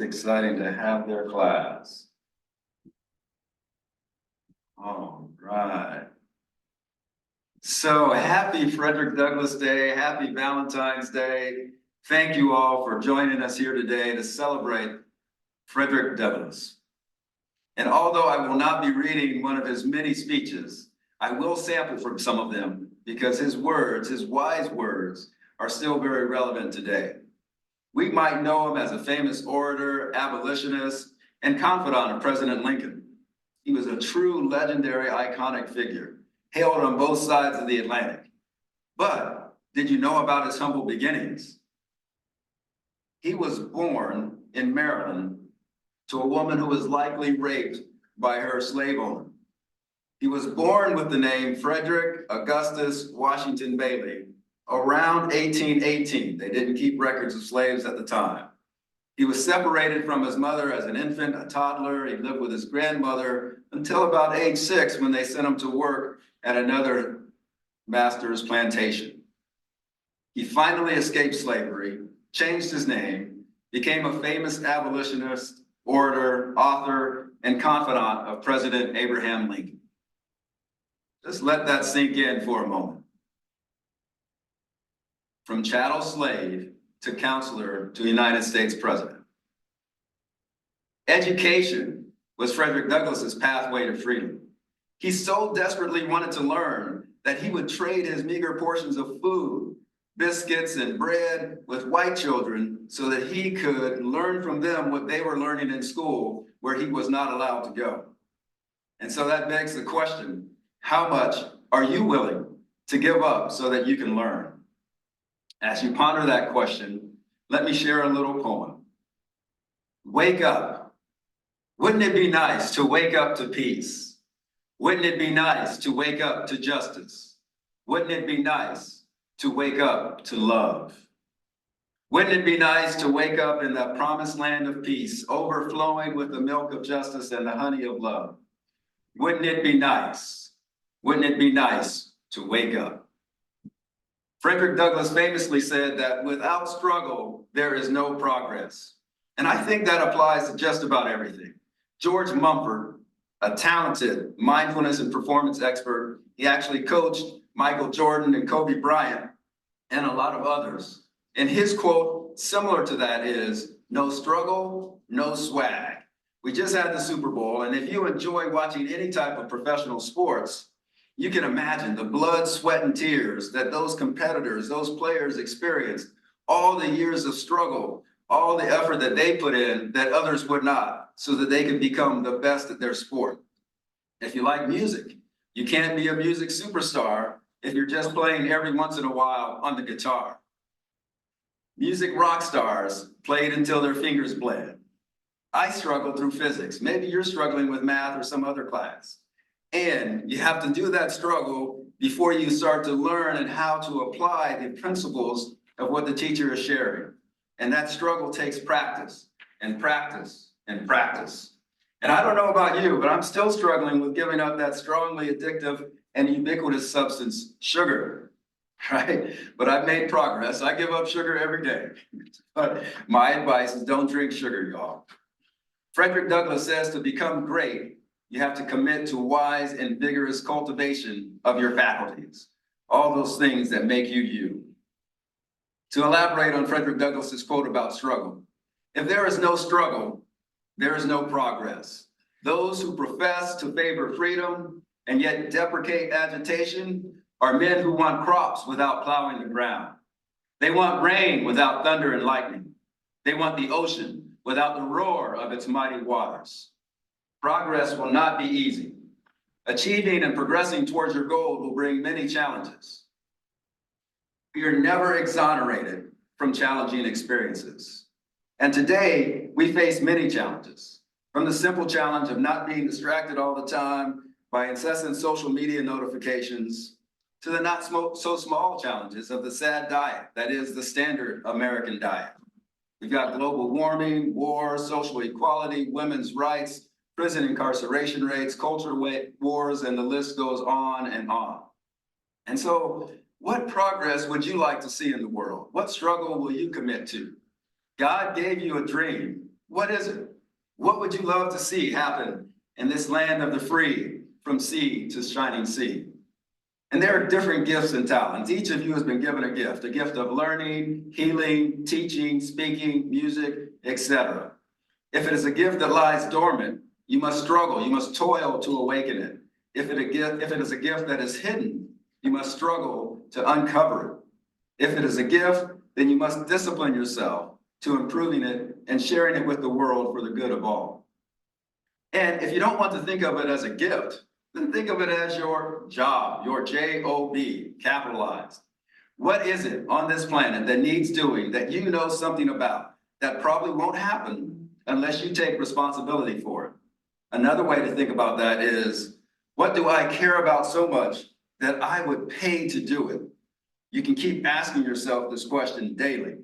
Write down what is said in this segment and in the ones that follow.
Exciting to have their class. All right. So happy Frederick Douglass Day, happy Valentine's Day. Thank you all for joining us here today to celebrate Frederick Douglass. And although I will not be reading one of his many speeches, I will sample from some of them because his words, his wise words, are still very relevant today. We might know him as a famous orator, abolitionist, and confidant of President Lincoln. He was a true legendary, iconic figure, hailed on both sides of the Atlantic. But did you know about his humble beginnings? He was born in Maryland to a woman who was likely raped by her slave owner. He was born with the name Frederick Augustus Washington Bailey around 1818. They didn't keep records of slaves at the time. He was separated from his mother as an infant, a toddler. He lived with his grandmother until about age 6 when they sent him to work at another master's plantation. He finally escaped slavery, changed his name, became a famous abolitionist, orator, author, and confidant of President Abraham Lincoln. Just let that sink in for a moment. From chattel slave to counselor to United States president. Education was Frederick Douglass's pathway to freedom. He so desperately wanted to learn that he would trade his meager portions of food, biscuits and bread with white children so that he could learn from them what they were learning in school where he was not allowed to go. And so that begs the question, how much are you willing to give up so that you can learn? As you ponder that question, let me share a little poem. Wake up. Wouldn't it be nice to wake up to peace? Wouldn't it be nice to wake up to justice? Wouldn't it be nice to wake up to love? Wouldn't it be nice to wake up in the promised land of peace, overflowing with the milk of justice and the honey of love? Wouldn't it be nice? Wouldn't it be nice to wake up? Frederick Douglass famously said that without struggle, there is no progress. And I think that applies to just about everything. George Mumford, a talented mindfulness and performance expert, he actually coached Michael Jordan and Kobe Bryant and a lot of others. And his quote, similar to that, is, "No struggle, no swag." We just had the Super Bowl, and if you enjoy watching any type of professional sports, you can imagine the blood, sweat, and tears that those competitors, those players experienced, all the years of struggle, all the effort that they put in that others would not, so that they could become the best at their sport. If you like music, you can't be a music superstar if you're just playing every once in a while on the guitar. Music rock stars played until their fingers bled. I struggled through physics. Maybe you're struggling with math or some other class. And you have to do that struggle before you start to learn and how to apply the principles of what the teacher is sharing. And that struggle takes practice and practice and practice. And I don't know about you, but I'm still struggling with giving up that strongly addictive and ubiquitous substance, sugar, right? But I've made progress. I give up sugar every day. But my advice is don't drink sugar, y'all. Frederick Douglass says to become great, you have to commit to wise and vigorous cultivation of your faculties, all those things that make you you. To elaborate on Frederick Douglass's quote about struggle, if there is no struggle, there is no progress. Those who profess to favor freedom and yet deprecate agitation are men who want crops without plowing the ground. They want rain without thunder and lightning. They want the ocean without the roar of its mighty waters. Progress will not be easy. Achieving and progressing towards your goal will bring many challenges. We are never exonerated from challenging experiences. And today, we face many challenges, from the simple challenge of not being distracted all the time by incessant social media notifications, to the not so small challenges of the sad diet, that is the standard American diet. We've got global warming, war, social equality, women's rights, prison incarceration rates, culture wars, and the list goes on and on. And so, what progress would you like to see in the world? What struggle will you commit to? God gave you a dream. What is it? What would you love to see happen in this land of the free, from sea to shining sea? And there are different gifts and talents. Each of you has been given a gift of learning, healing, teaching, speaking, music, etc. If it is a gift that lies dormant, you must struggle, you must toil to awaken it. If it is a gift that is hidden, you must struggle to uncover it. If it is a gift, then you must discipline yourself to improving it and sharing it with the world for the good of all. And if you don't want to think of it as a gift, then think of it as your job, your J-O-B, capitalized. What is it on this planet that needs doing, that you know something about, that probably won't happen unless you take responsibility for it? Another way to think about that is, what do I care about so much that I would pay to do it? You can keep asking yourself this question daily.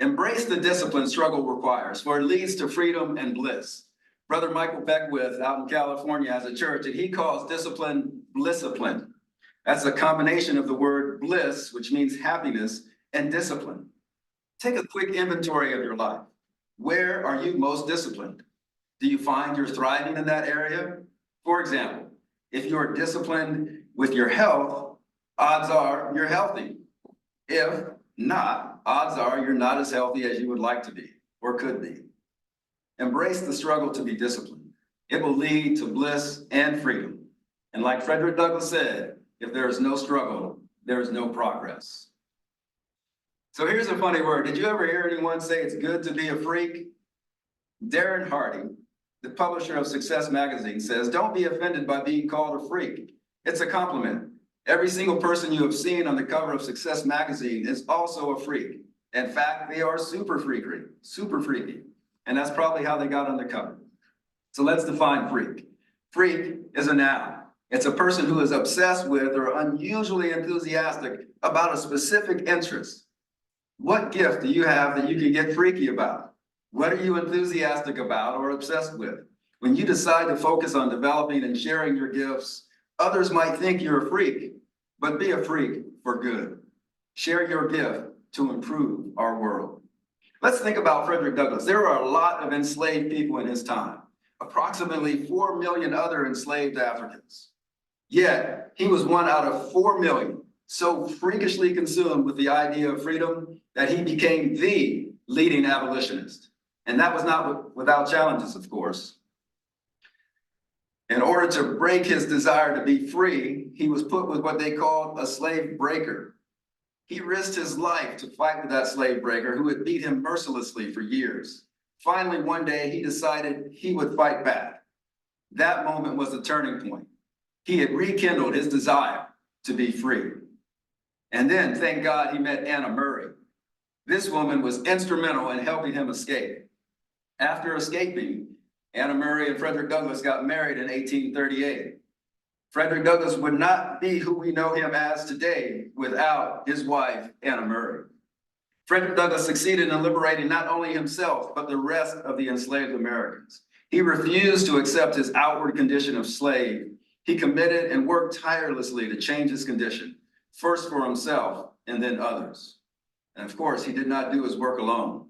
Embrace the discipline struggle requires, for it leads to freedom and bliss. Brother Michael Beckwith out in California has a church, and he calls discipline blisscipline. That's a combination of the word bliss, which means happiness, and discipline. Take a quick inventory of your life. Where are you most disciplined? Do you find you're thriving in that area? For example, if you're disciplined with your health, odds are you're healthy. If not, odds are you're not as healthy as you would like to be or could be. Embrace the struggle to be disciplined. It will lead to bliss and freedom. And like Frederick Douglass said, if there is no struggle, there is no progress. So here's a funny word. Did you ever hear anyone say it's good to be a freak? Darren Hardy, the publisher of Success Magazine, says, don't be offended by being called a freak. It's a compliment. Every single person you have seen on the cover of Success Magazine is also a freak. In fact, they are super freaky. And that's probably how they got on the cover. So let's define freak. Freak is a noun. It's a person who is obsessed with or unusually enthusiastic about a specific interest. What gift do you have that you can get freaky about? What are you enthusiastic about or obsessed with? When you decide to focus on developing and sharing your gifts, others might think you're a freak, but be a freak for good. Share your gift to improve our world. Let's think about Frederick Douglass. There were a lot of enslaved people in his time, approximately 4 million other enslaved Africans. Yet, he was one out of 4 million, so freakishly consumed with the idea of freedom that he became the leading abolitionist. And that was not without challenges, of course. In order to break his desire to be free, he was put with what they called a slave breaker. He risked his life to fight with that slave breaker who had beat him mercilessly for years. Finally, one day, he decided he would fight back. That moment was the turning point. He had rekindled his desire to be free. And then, thank God, he met Anna Murray. This woman was instrumental in helping him escape. After escaping, Anna Murray and Frederick Douglass got married in 1838. Frederick Douglass would not be who we know him as today without his wife, Anna Murray. Frederick Douglass succeeded in liberating not only himself, but the rest of the enslaved Americans. He refused to accept his outward condition of slave. He committed and worked tirelessly to change his condition, first for himself and then others. And of course, he did not do his work alone.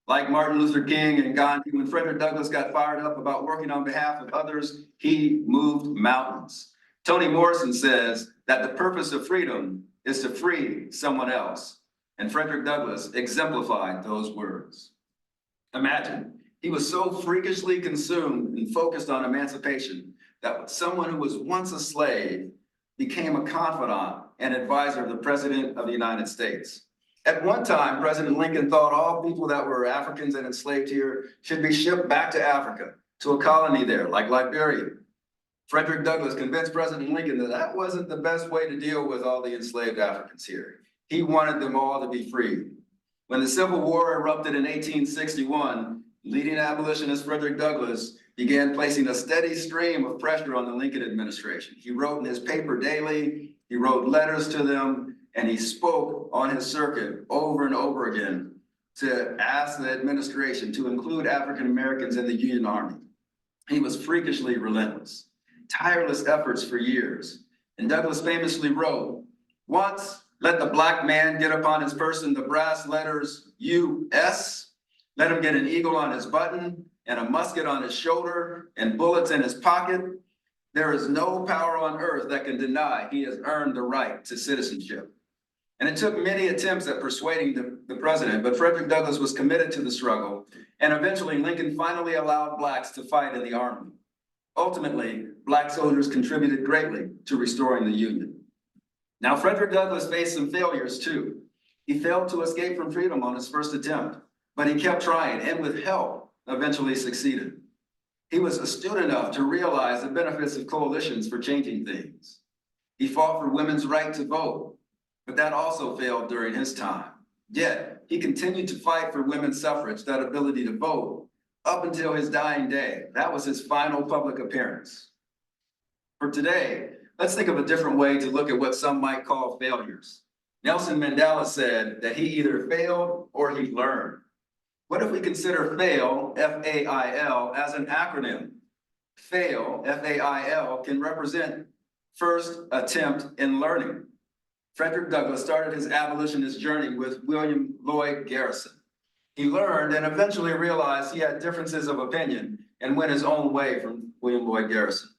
Like Martin Luther King and Gandhi, when Frederick Douglass got fired up about working on behalf of others, he moved mountains. Toni Morrison says that the purpose of freedom is to free someone else. And Frederick Douglass exemplified those words. Imagine, he was so freakishly consumed and focused on emancipation that someone who was once a slave became a confidant and advisor of the President of the United States. At one time, President Lincoln thought all people that were Africans and enslaved here should be shipped back to Africa, to a colony there, like Liberia. Frederick Douglass convinced President Lincoln that that wasn't the best way to deal with all the enslaved Africans here. He wanted them all to be free. When the Civil War erupted in 1861, leading abolitionist Frederick Douglass began placing a steady stream of pressure on the Lincoln administration. He wrote in his paper daily, he wrote letters to them, and he spoke on his circuit over and over again to ask the administration to include African Americans in the Union Army. He was freakishly relentless. Tireless efforts for years. And Douglass famously wrote, once let the black man get upon his person the brass letters U.S., Let him get an eagle on his button and a musket on his shoulder and bullets in his pocket. There is no power on earth that can deny he has earned the right to citizenship. And it took many attempts at persuading the president, but Frederick Douglass was committed to the struggle, and eventually Lincoln finally allowed Blacks to fight in the army. Ultimately, Black soldiers contributed greatly to restoring the Union. Now, Frederick Douglass faced some failures too. He failed to escape from freedom on his first attempt, but he kept trying and with help eventually succeeded. He was astute enough to realize the benefits of coalitions for changing things. He fought for women's right to vote, but that also failed during his time. Yet, he continued to fight for women's suffrage, that ability to vote, up until his dying day. That was his final public appearance. For today, let's think of a different way to look at what some might call failures. Nelson Mandela said that he either failed or he learned. What if we consider FAIL, F-A-I-L, as an acronym? FAIL, F-A-I-L, can represent first attempt in learning. Frederick Douglass started his abolitionist journey with William Lloyd Garrison. He learned and eventually realized he had differences of opinion and went his own way from William Lloyd Garrison.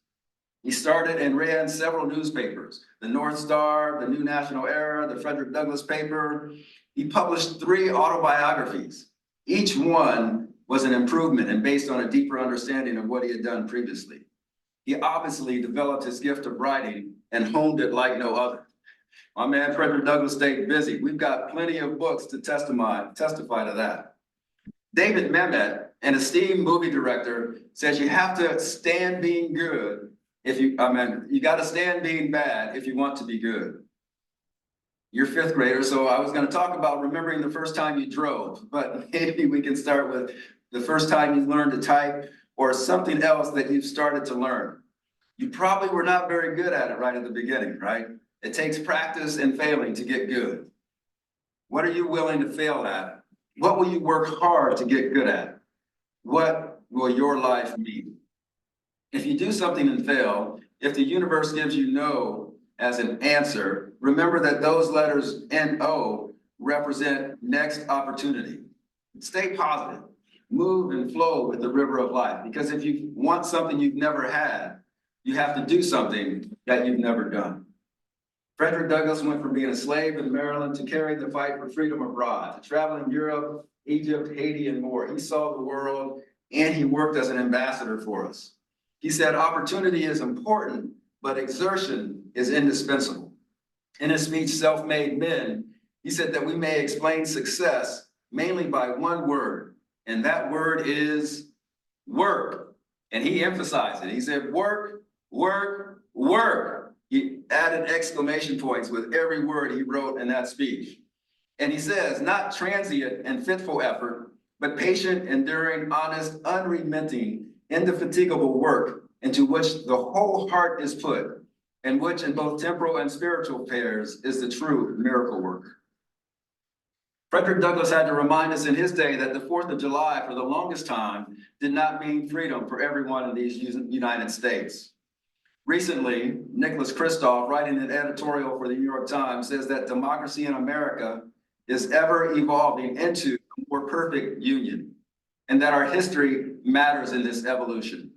He started and ran several newspapers, the North Star, the New National Era, the Frederick Douglass paper. He published 3 autobiographies. Each one was an improvement and based on a deeper understanding of what he had done previously. He obviously developed his gift of writing and honed it like no other. My man Frederick Douglass stayed busy. We've got plenty of books to testify to that. David Mamet, an esteemed movie director, says you have to stand being good you got to stand being bad if you want to be good. You're 5th grader, so I was going to talk about remembering the first time you drove, but maybe we can start with the first time you learned to type or something else that you've started to learn. You probably were not very good at it right at the beginning, right? It takes practice and failing to get good. What are you willing to fail at? What will you work hard to get good at? What will your life mean? If you do something and fail, if the universe gives you no as an answer, remember that those letters N-O represent next opportunity. Stay positive, move and flow with the river of life, because if you want something you've never had, you have to do something that you've never done. Frederick Douglass went from being a slave in Maryland to carrying the fight for freedom abroad, to traveling Europe, Egypt, Haiti, and more. He saw the world and he worked as an ambassador for us. He said, opportunity is important, but exertion is indispensable. In his speech, Self-Made Men, he said that we may explain success mainly by one word, and that word is work. And he emphasized it. He said, work, work, work. He added exclamation points with every word he wrote in that speech. And he says, not transient and fitful effort, but patient, enduring, honest, unremitting, indefatigable work into which the whole heart is put, and which in both temporal and spiritual affairs is the true miracle worker. Frederick Douglass had to remind us in his day that the 4th of July for the longest time did not mean freedom for everyone in these United States. Recently, Nicholas Kristof, writing an editorial for the New York Times, says that democracy in America is ever evolving into a more perfect union, and that our history matters in this evolution.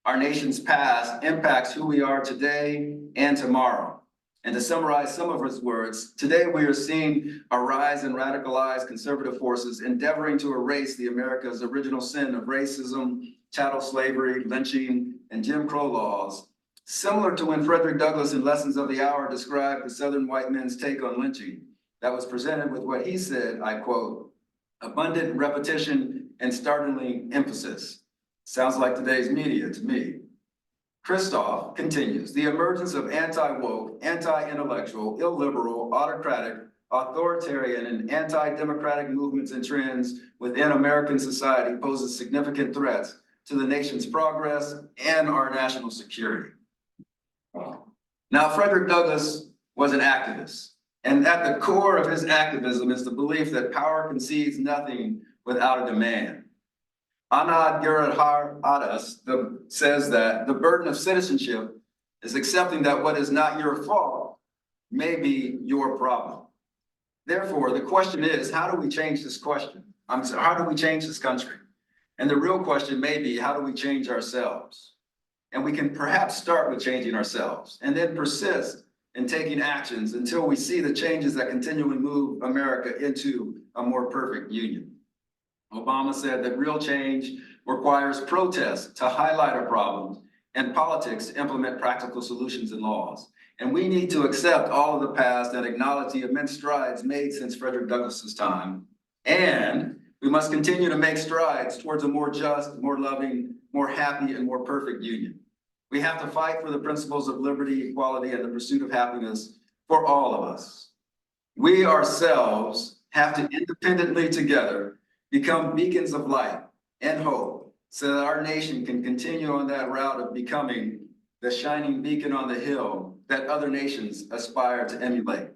Our nation's past impacts who we are today and tomorrow. And to summarize some of his words, today we are seeing a rise in radicalized conservative forces endeavoring to erase the America's original sin of racism, chattel slavery, lynching, and Jim Crow laws, similar to when Frederick Douglass in Lessons of the Hour described the Southern white men's take on lynching that was presented with what he said, I quote, abundant repetition and startling emphasis. Sounds like today's media to me. Kristof continues, the emergence of anti-woke, anti-intellectual, illiberal, autocratic, authoritarian, and anti-democratic movements and trends within American society poses significant threats to the nation's progress and our national security. Now, Frederick Douglass was an activist, and at the core of his activism is the belief that power concedes nothing without a demand. Anand Giridharadas says that the burden of citizenship is accepting that what is not your fault may be your problem. Therefore, the question is, how do we change this question? how do we change this country? And the real question may be, how do we change ourselves? And we can perhaps start with changing ourselves and then persist in taking actions until we see the changes that continually move America into a more perfect union. Obama said that real change requires protest to highlight our problems and politics to implement practical solutions and laws. And we need to accept all of the past and acknowledge the immense strides made since Frederick Douglass's time. And we must continue to make strides towards a more just, more loving, more happy, and more perfect union. We have to fight for the principles of liberty, equality, and the pursuit of happiness for all of us. We ourselves have to independently together become beacons of light and hope so that our nation can continue on that route of becoming the shining beacon on the hill that other nations aspire to emulate.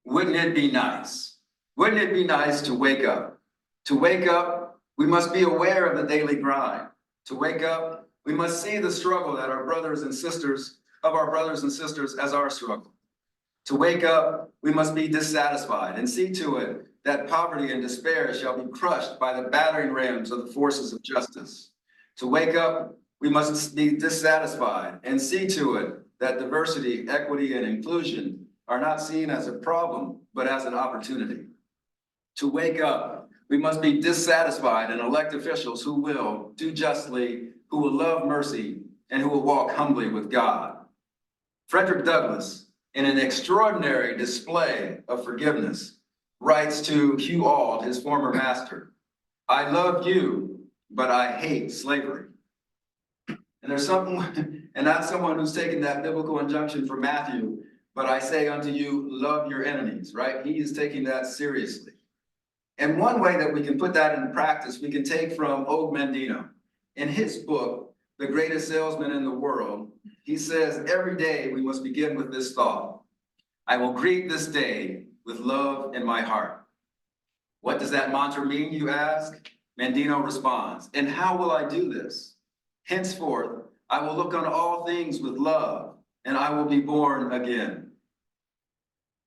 Wouldn't it be nice? Wouldn't it be nice to wake up? To wake up, we must be aware of the daily grind. To wake up, we must see the struggle that our brothers and sisters as our struggle. To wake up, we must be dissatisfied and see to it that poverty and despair shall be crushed by the battering rams of the forces of justice. To wake up, we must be dissatisfied and see to it that diversity, equity, and inclusion are not seen as a problem, but as an opportunity. To wake up, we must be dissatisfied and elect officials who will do justly, who will love mercy, and who will walk humbly with God. Frederick Douglass, in an extraordinary display of forgiveness, writes to Hugh Auld, his former master, "I love you, but I hate slavery." And there's someone, and not someone who's taken that biblical injunction from Matthew, but I say unto you, love your enemies, right? He is taking that seriously. And one way that we can put that into practice, we can take from Og Mandino. In his book, The Greatest Salesman in the World, he says, every day we must begin with this thought: I will greet this day with love in my heart. What does that mantra mean, you ask? Mandino responds, and how will I do this? Henceforth, I will look on all things with love, and I will be born again.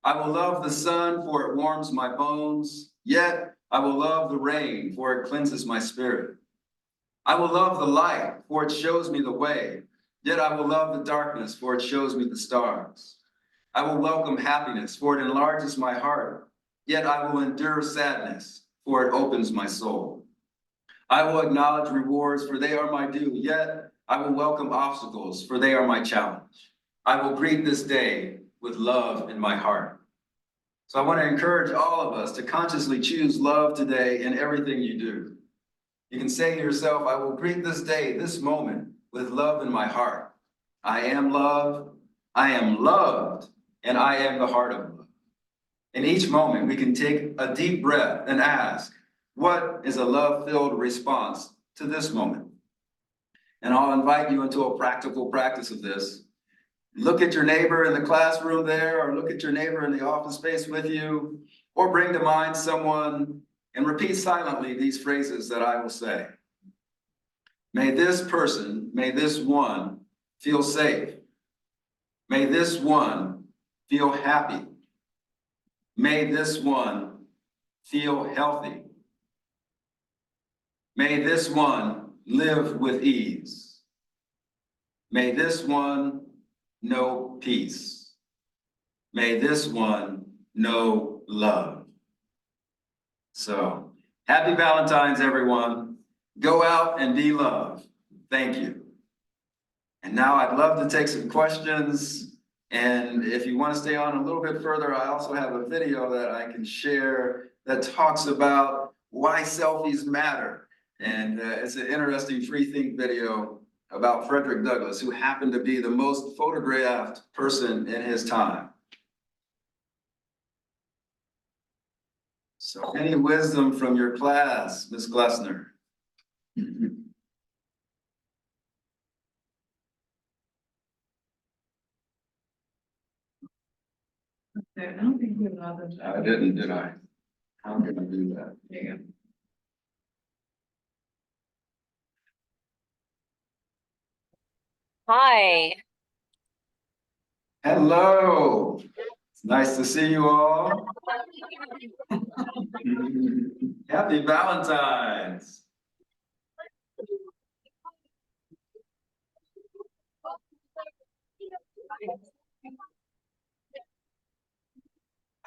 I will love the sun, for it warms my bones, yet I will love the rain, for it cleanses my spirit. I will love the light, for it shows me the way, yet I will love the darkness, for it shows me the stars. I will welcome happiness, for it enlarges my heart, yet I will endure sadness, for it opens my soul. I will acknowledge rewards, for they are my due, yet I will welcome obstacles, for they are my challenge. I will greet this day with love in my heart. So I want to encourage all of us to consciously choose love today in everything you do. You can say to yourself, I will greet this day, this moment, with love in my heart. I am love, I am loved, and I am the heart of love. In each moment, we can take a deep breath and ask, what is a love-filled response to this moment? And I'll invite you into a practical practice of this. Look at your neighbor in the classroom there, or look at your neighbor in the office space with you, or bring to mind someone and repeat silently these phrases that I will say. May this person, may this one feel safe. May this one feel happy. May this one feel healthy. May this one live with ease. May this one know peace. May this one know love. So, happy Valentine's, everyone. Go out and be love. Thank you. And now I'd love to take some questions. And if you want to stay on a little bit further, I also have a video that I can share that talks about why selfies matter. And it's an interesting free think video about Frederick Douglass, who happened to be the most photographed person in his time. So any wisdom from your class, Ms. Glessner? I don't think we allowed them to. I didn't, did I? How can I do that? There you go. Hi. Hello. Nice to see you all. Happy Valentine's.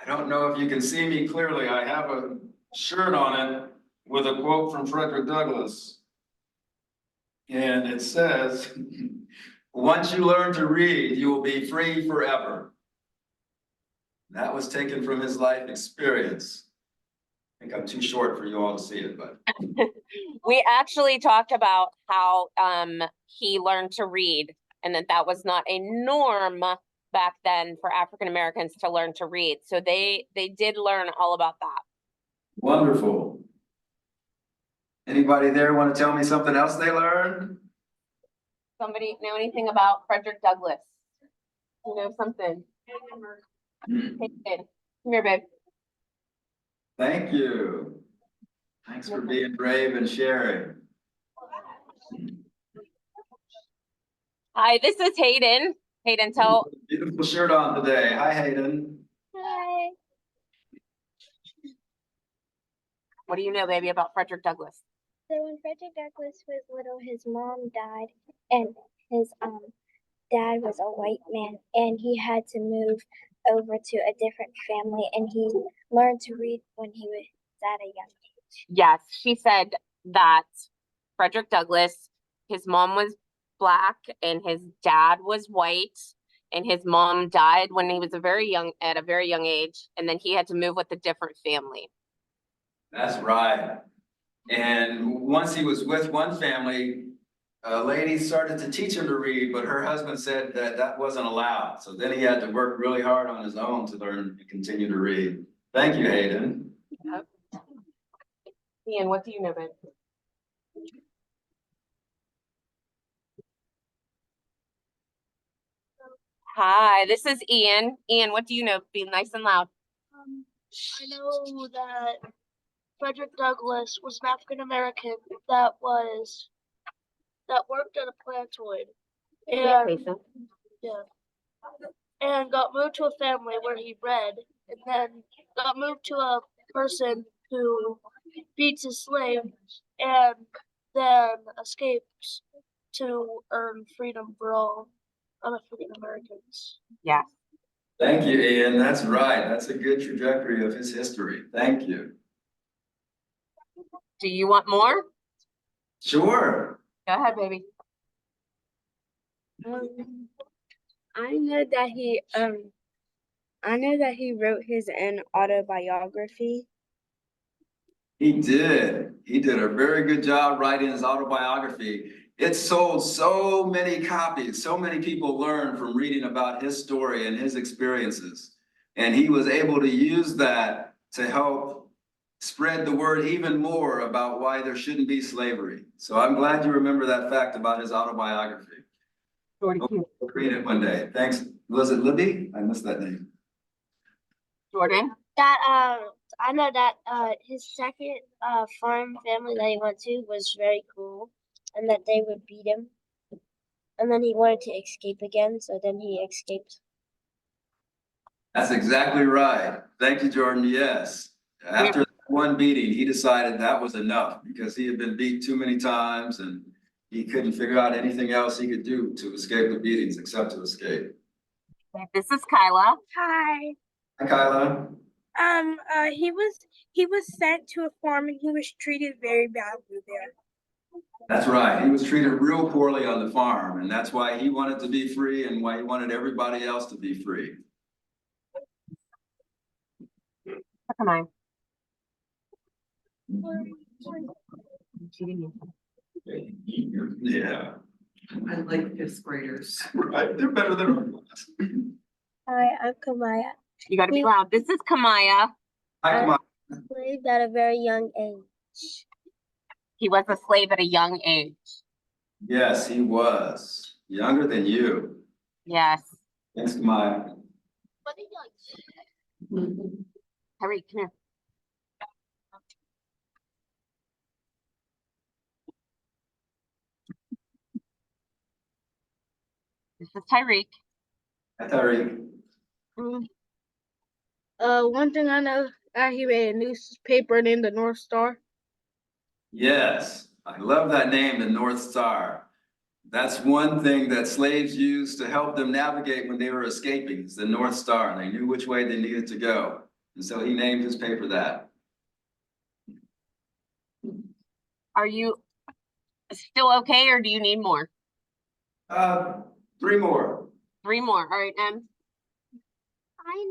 I don't know if you can see me clearly. I have a shirt on it with a quote from Frederick Douglass. And it says, once you learn to read, you will be free forever. That was taken from his life experience. I think I'm too short for you all to see it, but. We actually talked about how he learned to read and that was not a norm back then for African Americans to learn to read. So they did learn all about that. Wonderful. Anybody there want to tell me something else they learned? Somebody know anything about Frederick Douglass? You know something? Hey, come here, babe. Thank you. Thanks for being brave and sharing. Hi, this is Hayden. Hayden, tell. Beautiful shirt on today. Hi, Hayden. Hi. What do you know, baby, about Frederick Douglass? So when Frederick Douglass was little, his mom died, and his dad was a white man, and he had to move over to a different family, and he learned to read when he was at a young age. Yes, she said that Frederick Douglass, his mom was Black and his dad was white, and his mom died when he was at a very young age, and then he had to move with a different family. That's right. And once he was with one family, a lady started to teach him to read, but her husband said that wasn't allowed. So then he had to work really hard on his own to learn and continue to read. Thank you, Hayden. Yep. Ian, what do you know, babe? Hi, this is Ian. Ian, what do you know? Be nice and loud. I know that Frederick Douglass was an African American that worked at a plantoid and got moved to a family where he read, and then got moved to a person who beats his slave and then escapes to earn freedom for all African Americans. Yes. Thank you, Ian. That's right. That's a good trajectory of his history. Thank you. Do you want more? Sure. Go ahead, baby. I know that he wrote his own autobiography. He did. He did a very good job writing his autobiography. It sold so many copies. So many people learned from reading about his story and his experiences. And he was able to use that to help spread the word even more about why there shouldn't be slavery. So I'm glad you remember that fact about his autobiography. We'll read it one day. Thanks. Was it Libby? I missed that name. Jordan? That I know that his second farm family that he went to was very cool, and that they would beat him, and then he wanted to escape again, so then he escaped. That's exactly right. Thank you, Jordan. Yes. After one beating, he decided that was enough because he had been beat too many times and he couldn't figure out anything else he could do to escape the beatings except to escape. This is Kyla. Hi. Hi, Kyla. He was sent to a farm and he was treated very badly there. That's right. He was treated real poorly on the farm, and that's why he wanted to be free and why he wanted everybody else to be free. Come on. Yeah. I like fifth graders. Right. They're better than our class. Hi, I'm Kamaya. You gotta be loud. This is Kamaya. Hi, come on. Lived at a very young age. He was a slave at a young age. Yes, he was. Younger than you. Yes. Thanks, Maya. Harry, come here. This is Tyreek. Hi, Tariq. One thing I know, he made a newspaper named the North Star. Yes, I love that name, the North Star. That's one thing that slaves used to help them navigate when they were escaping, is the North Star. And they knew which way they needed to go. And so he named his paper that. Are you still okay, or do you need more? 3 more. 3 more. All right, I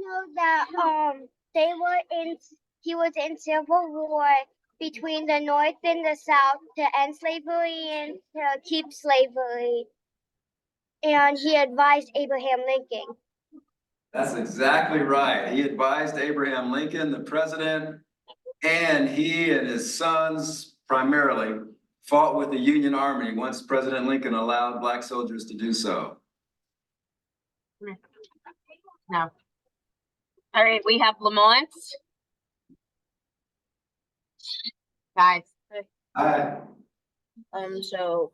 know that he was in civil war between the North and the South to end slavery and to keep slavery. And he advised Abraham Lincoln. That's exactly right. He advised Abraham Lincoln, the president, and he and his sons primarily fought with the Union Army once President Lincoln allowed Black soldiers to do so. No. All right, we have Lamont. Guys. Hi. So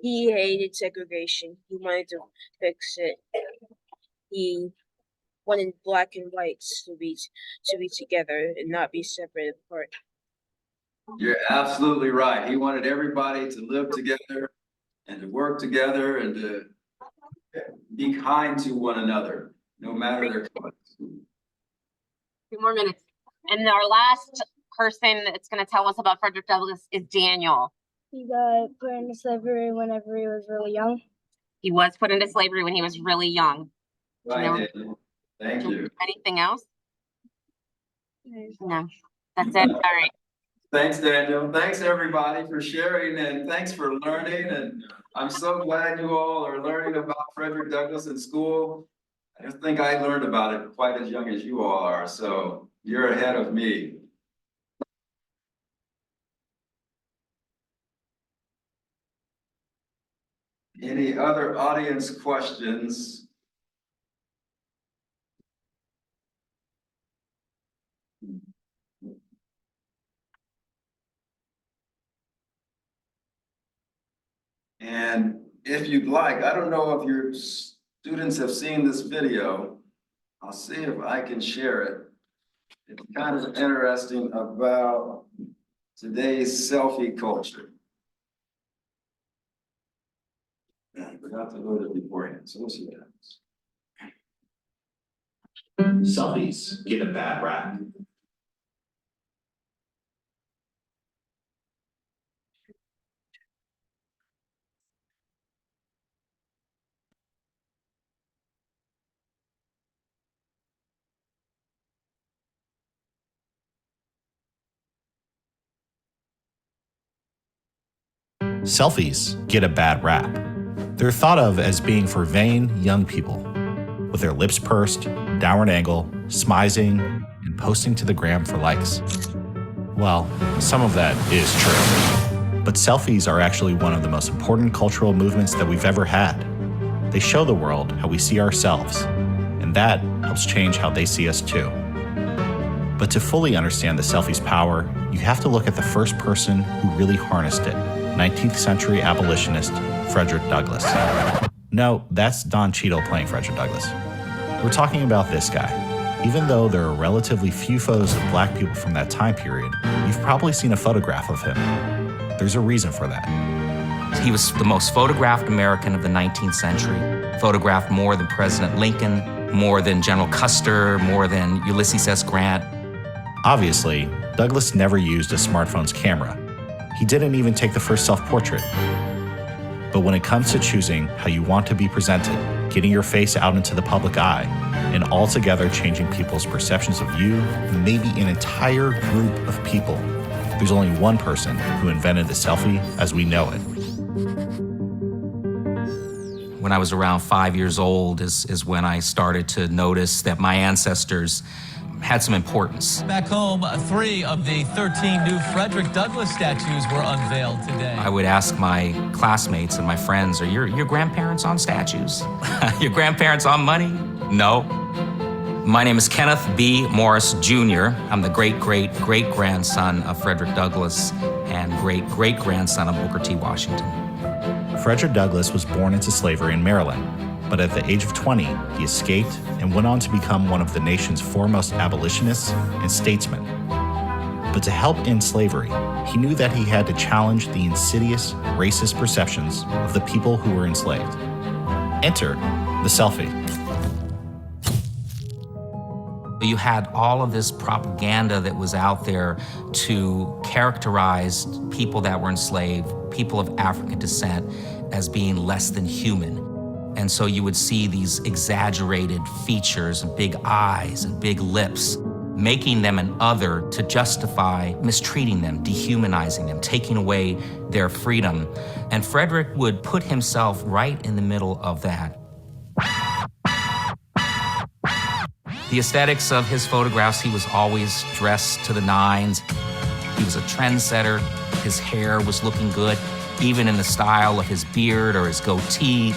he hated segregation. He wanted to fix it. He wanted black and whites to be together and not be separated apart. You're absolutely right. He wanted everybody to live together and to work together and to be kind to one another, no matter their colors. 2 more minutes. And our last person that's going to tell us about Frederick Douglass is Daniel. He got put into slavery whenever he was really young. He was put into slavery when he was really young. Right, Daniel. Thank you. Anything else? No, that's it. All right. Thanks, Daniel. Thanks, everybody, for sharing, and thanks for learning. And I'm so glad you all are learning about Frederick Douglass in school. I just think I learned about it quite as young as you all are, so you're ahead of me. Any other audience questions? And if you'd like, I don't know if your students have seen this video. I'll see if I can share it. It's kind of interesting about today's selfie culture. I forgot to load it beforehand, so we'll see what happens. Selfies get a bad rap. Selfies get a bad rap. They're thought of as being for vain young people, with their lips pursed, downward angle, smizing, and posting to the gram for likes. Well, some of that is true. But selfies are actually one of the most important cultural movements that we've ever had. They show the world how we see ourselves, and that helps change how they see us too. But to fully understand the selfie's power, you have to look at the first person who really harnessed it, 19th century abolitionist Frederick Douglass. No, that's Don Cheadle playing Frederick Douglass. We're talking about this guy. Even though there are relatively few photos of black people from that time period, you've probably seen a photograph of him. There's a reason for that. He was the most photographed American of the 19th century, photographed more than President Lincoln, more than General Custer, more than Ulysses S. Grant. Obviously, Douglass never used a smartphone's camera. He didn't even take the first self-portrait. But when it comes to choosing how you want to be presented, getting your face out into the public eye, and altogether changing people's perceptions of you, maybe an entire group of people, there's only one person who invented the selfie as we know it. When I was around 5 years old is when I started to notice that my ancestors had some importance. Back home, 3 of the 13 new Frederick Douglass statues were unveiled today. I would ask my classmates and my friends, are your grandparents on statues? Your grandparents on money? No. My name is Kenneth B. Morris Jr. I'm the great-great-great-grandson of Frederick Douglass and great-great-grandson of Booker T. Washington. Frederick Douglass was born into slavery in Maryland, but at the age of 20, he escaped and went on to become one of the nation's foremost abolitionists and statesmen. But to help end slavery, he knew that he had to challenge the insidious, racist perceptions of the people who were enslaved. Enter the selfie. You had all of this propaganda that was out there to characterize people that were enslaved, people of African descent, as being less than human. And so you would see these exaggerated features and big eyes and big lips, making them an other to justify mistreating them, dehumanizing them, taking away their freedom. And Frederick would put himself right in the middle of that. The aesthetics of his photographs, he was always dressed to the nines. He was a trendsetter. His hair was looking good, even in the style of his beard or his goatee.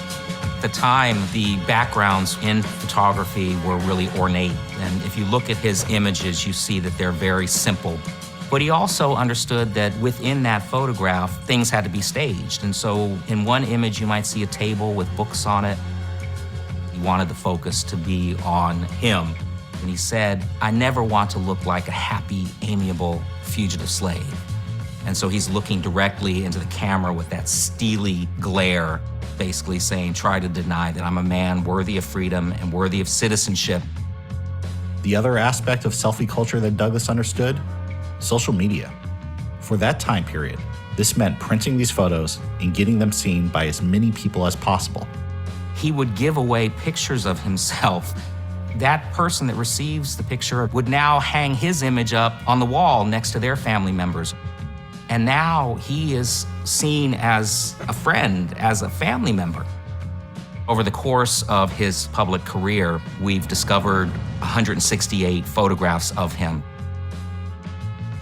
At the time, the backgrounds in photography were really ornate. And if you look at his images, you see that they're very simple. But he also understood that within that photograph, things had to be staged. And so in one image, you might see a table with books on it. He wanted the focus to be on him. And he said, I never want to look like a happy, amiable fugitive slave. And so he's looking directly into the camera with that steely glare, basically saying, try to deny that I'm a man worthy of freedom and worthy of citizenship. The other aspect of selfie culture that Douglass understood, social media. For that time period, this meant printing these photos and getting them seen by as many people as possible. He would give away pictures of himself. That person that receives the picture would now hang his image up on the wall next to their family members. And now he is seen as a friend, as a family member. Over the course of his public career, we've discovered 168 photographs of him.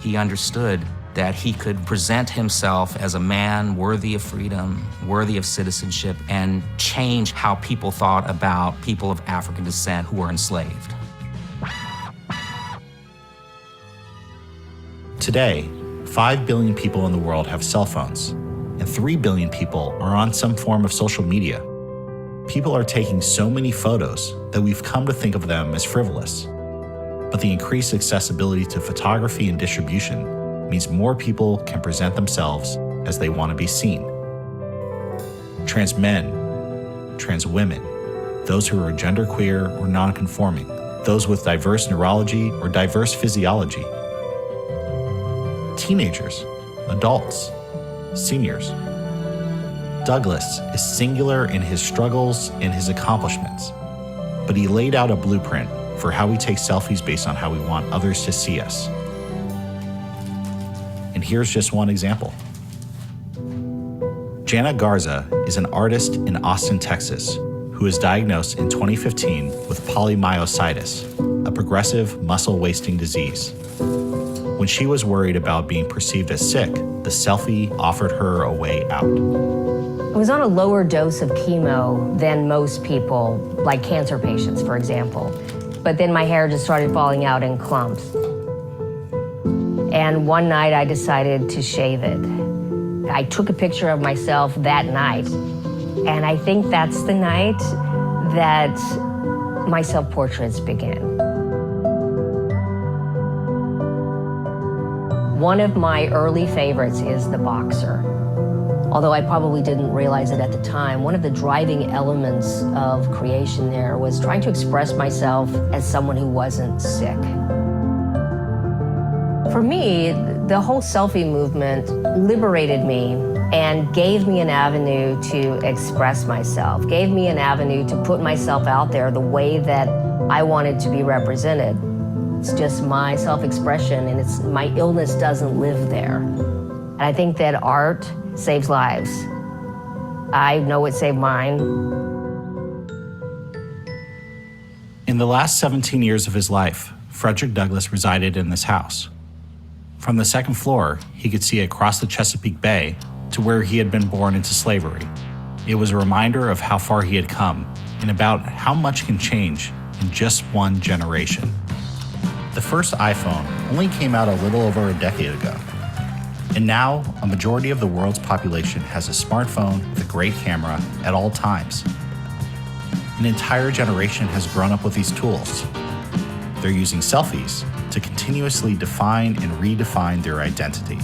He understood that he could present himself as a man worthy of freedom, worthy of citizenship, and change how people thought about people of African descent who were enslaved. Today, 5 billion people in the world have cell phones, and 3 billion people are on some form of social media. People are taking so many photos that we've come to think of them as frivolous. But the increased accessibility to photography and distribution means more people can present themselves as they want to be seen. Trans men, trans women, those who are genderqueer or non-conforming, those with diverse neurology or diverse physiology, teenagers, adults, seniors. Douglass is singular in his struggles and his accomplishments, but he laid out a blueprint for how we take selfies based on how we want others to see us. And here's just one example. Jana Garza is an artist in Austin, Texas, who was diagnosed in 2015 with polymyositis, a progressive muscle wasting disease. When she was worried about being perceived as sick, the selfie offered her a way out. I was on a lower dose of chemo than most people, like cancer patients, for example. But then my hair just started falling out in clumps. And one night I decided to shave it. I took a picture of myself that night. And I think that's the night that my self-portraits began. One of my early favorites is the boxer. Although I probably didn't realize it at the time, one of the driving elements of creation there was trying to express myself as someone who wasn't sick. For me, the whole selfie movement liberated me and gave me an avenue to express myself, gave me an avenue to put myself out there the way that I wanted to be represented. It's just my self-expression, and my illness doesn't live there. And I think that art saves lives. I know it saved mine. In the last 17 years of his life, Frederick Douglass resided in this house. From the second floor, he could see across the Chesapeake Bay to where he had been born into slavery. It was a reminder of how far he had come and about how much can change in just one generation. The first iPhone only came out a little over a decade ago. And now, a majority of the world's population has a smartphone with a great camera at all times. An entire generation has grown up with these tools. They're using selfies to continuously define and redefine their identity,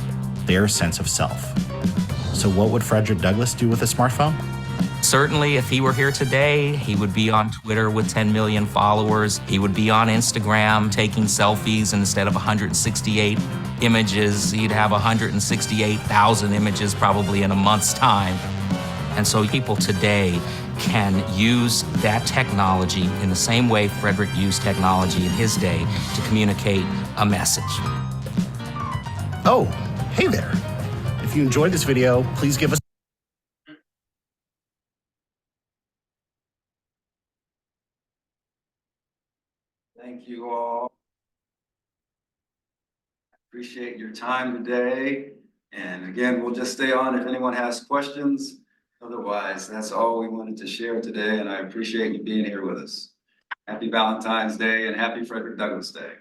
their sense of self. So what would Frederick Douglass do with a smartphone? Certainly, if he were here today, he would be on Twitter with 10 million followers. He would be on Instagram taking selfies, and instead of 168 images, he'd have 168,000 images probably in a month's time. And so people today can use that technology in the same way Frederick used technology in his day to communicate a message. Oh, hey there. If you enjoyed this video, please give us Thank you all. Appreciate your time today. And again, we'll just stay on if anyone has questions. Otherwise, that's all we wanted to share today, and I appreciate you being here with us. Happy Valentine's Day and happy Frederick Douglass Day.